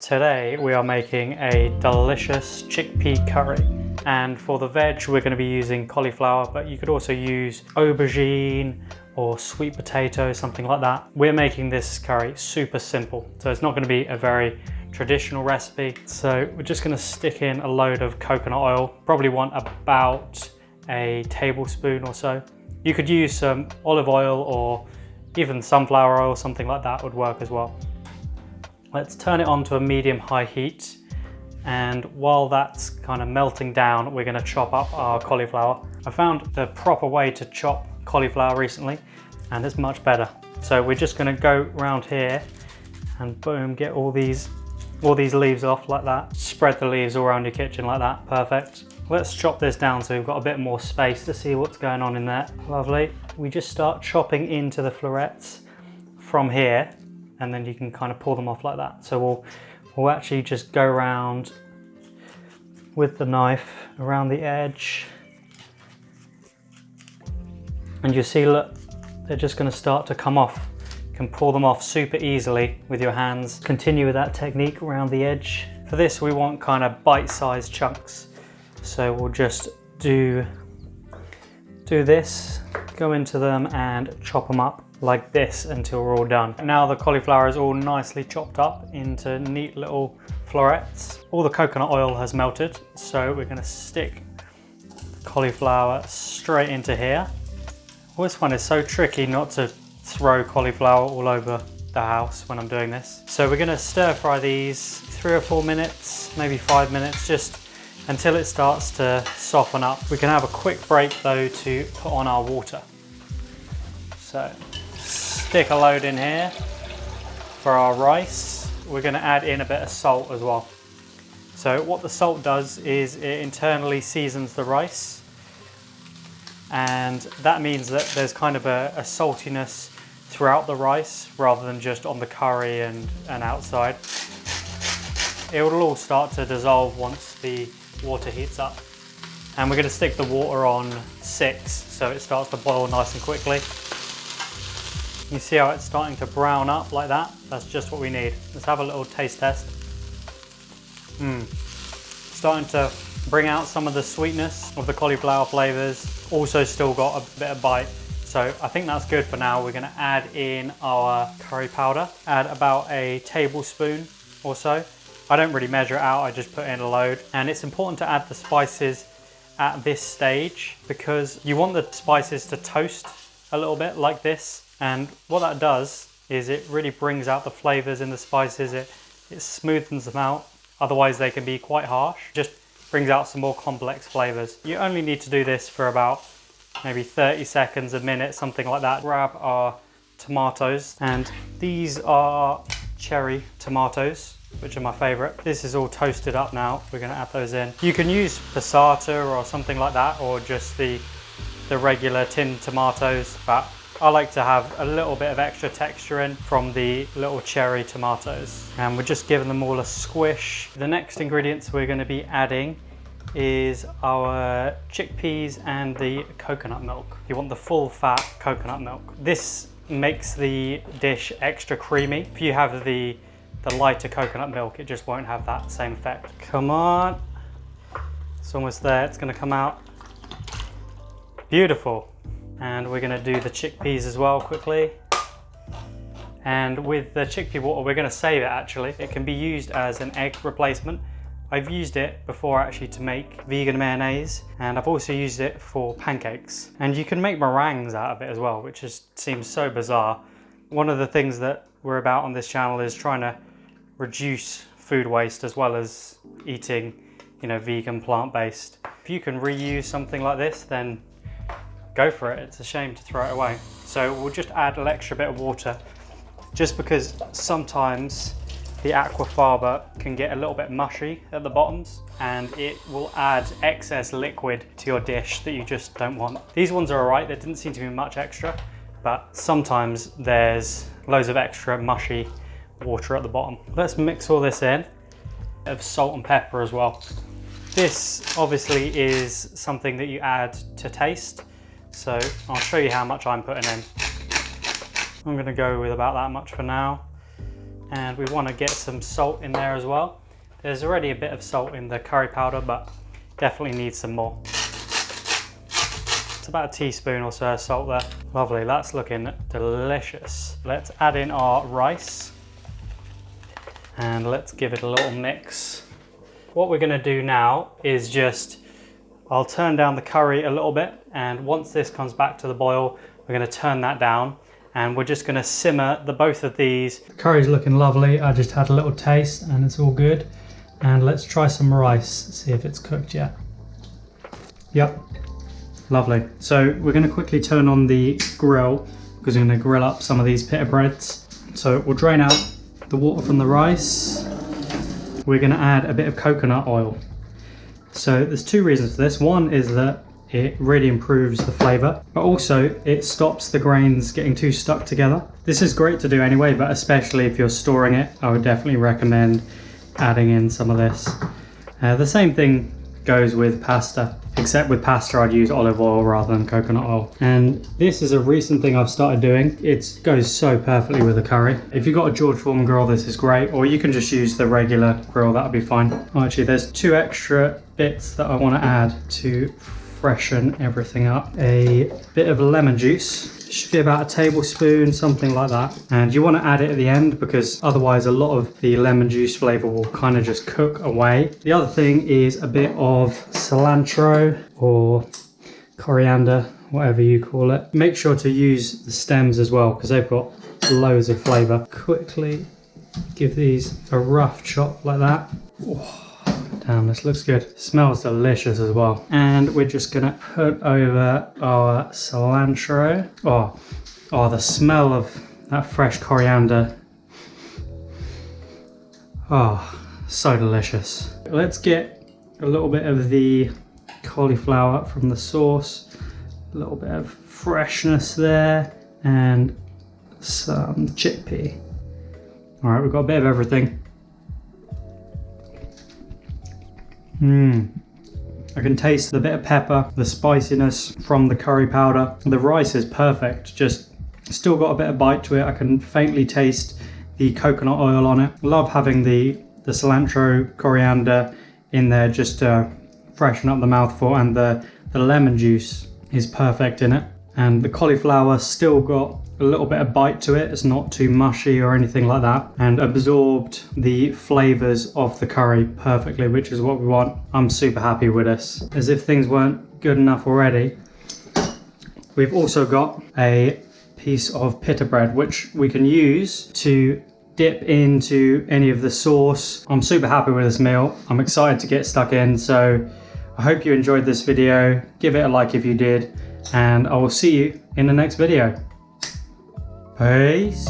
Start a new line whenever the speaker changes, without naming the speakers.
Today we are making a delicious chickpea curry, and for the veg we're going to be using cauliflower, but you could also use aubergine or sweet potato, something like that. We're making this curry super simple, so it's not going to be a very traditional recipe. So we're just going to stick in a load of coconut oil. Probably want about a tablespoon or so. You could use some olive oil or even sunflower oil, something like that would work as well. Let's turn it on to a medium-high heat, and while that's kind of melting down, we're going to chop up our cauliflower. I found the proper way to chop cauliflower recently, and it's much better. So we're just going to go around here and boom, get all these leaves off like that. Spread the leaves all around your kitchen like that. Perfect. Let's chop this down so we've got a bit more space to see what's going on in there. Lovely. We just start chopping into the florets from here, and then you can kind of pull them off like that. So we'll actually just go around with the knife around the edge. And you see, look, they're just gonna start to come off. You can pull them off super easily with your hands. Continue with that technique around the edge. For this, we want kind of bite-sized chunks. So we'll just do this, go into them and chop them up like this until we're all done. Now the cauliflower is all nicely chopped up into neat little florets. All the coconut oil has melted, so we're going to stick the cauliflower straight into here. Well, this one is so tricky not to throw cauliflower all over the house when I'm doing this. So we're going to stir fry these 3 or 4 minutes, maybe 5 minutes, just until it starts to soften up. We can have a quick break though to put on our water. So stick a load in here for our rice. We're going to add in a bit of salt as well. So what the salt does is it internally seasons the rice, and that means that there's kind of a saltiness throughout the rice rather than just on the curry and outside. It will all start to dissolve once the water heats up. And we're going to stick the water on 6 so it starts to boil nice and quickly. You see how it's starting to brown up like that? That's just what we need. Let's have a little taste test. Starting to bring out some of the sweetness of the cauliflower flavors. Also still got a bit of bite. So I think that's good for now. We're gonna add in our curry powder. Add about a tablespoon or so. I don't really measure it out, I just put in a load. And it's important to add the spices at this stage because you want the spices to toast a little bit like this. And what that does is it really brings out the flavors in the spices, it smoothens them out. Otherwise they can be quite harsh. Just brings out some more complex flavors. You only need to do this for about maybe 30 seconds, a minute, something like that. Grab our tomatoes, and these are cherry tomatoes, which are my favorite. This is all toasted up now. We're gonna add those in. You can use passata or something like that, or just the regular tinned tomatoes, but I like to have a little bit of extra texture in from the little cherry tomatoes. And we're just giving them all a squish. The next ingredients we're going to be adding is our chickpeas and the coconut milk. You want the full fat coconut milk. This makes the dish extra creamy. If you have the lighter coconut milk, it just won't have that same effect. Come on. It's almost there. It's going to come out. Beautiful. And we're going to do the chickpeas as well quickly. And with the chickpea water, we're going to save it actually. It can be used as an egg replacement. I've used it before actually to make vegan mayonnaise, and I've also used it for pancakes. And you can make meringues out of it as well, which just seems so bizarre. One of the things that we're about on this channel is trying to reduce food waste as well as eating, vegan, plant-based. If you can reuse something like this, then go for it. It's a shame to throw it away. So we'll just add an extra bit of water, just because sometimes the aquafaba can get a little bit mushy at the bottoms, and it will add excess liquid to your dish that you just don't want. These ones are alright, there didn't seem to be much extra, but sometimes there's loads of extra mushy water at the bottom. Let's mix all this in. A bit of salt and pepper as well. This obviously is something that you add to taste. So I'll show you how much I'm putting in. I'm going to go with about that much for now. and we want to get some salt in there as well. There's already a bit of salt in the curry powder, but definitely needs some more. It's about a teaspoon or so of salt there. Lovely, that's looking delicious. Let's add in our rice and let's give it a little mix. What we're going to do now is I'll turn down the curry a little bit, and once this comes back to the boil, we're going to turn that down and we're just going to simmer both of these. The curry's looking lovely. I just had a little taste and it's all good. And let's try some rice, see if it's cooked yet. Yep, lovely. So we're going to quickly turn on the grill because we're going to grill up some of these pita breads. So we'll drain out the water from the rice. We're going to add a bit of coconut oil. So there's two reasons for this. One is that it really improves the flavour, but also it stops the grains getting too stuck together. This is great to do anyway, but especially if you're storing it, I would definitely recommend adding in some of this. The same thing goes with pasta, except with pasta I'd use olive oil rather than coconut oil. And this is a recent thing I've started doing. It goes so perfectly with the curry. If you've got a George Foreman grill, this is great, or you can just use the regular grill, that'll be fine. Oh, actually, there's 2 extra bits that I want to add to freshen everything up. A bit of lemon juice. Should be about a tablespoon, something like that. And you want to add it at the end because otherwise a lot of the lemon juice flavor will kind of just cook away. The other thing is a bit of cilantro or coriander, whatever you call it. Make sure to use the stems as well because they've got loads of flavor. Quickly give these a rough chop like that. Oh, damn, this looks good. Smells delicious as well. And we're just gonna put over our cilantro. Oh, the smell of that fresh coriander. Oh, so delicious. Let's get a little bit of the cauliflower from the sauce. A little bit of freshness there and some chickpea. All right, we've got a bit of everything. I can taste the bit of pepper, the spiciness from the curry powder. The rice is perfect, just still got a bit of bite to it. I can faintly taste the coconut oil on it. Love having the cilantro, coriander in there just to freshen up the mouthful, and the lemon juice is perfect in it. And the cauliflower still got a little bit of bite to it. It's not too mushy or anything like that, and absorbed the flavors of the curry perfectly, which is what we want. I'm super happy with this. As if things weren't good enough already, we've also got a piece of pita bread which we can use to dip into any of the sauce. I'm super happy with this meal. I'm excited to get stuck in, so I hope you enjoyed this video. Give it a like if you did, and I will see you in the next video. Peace.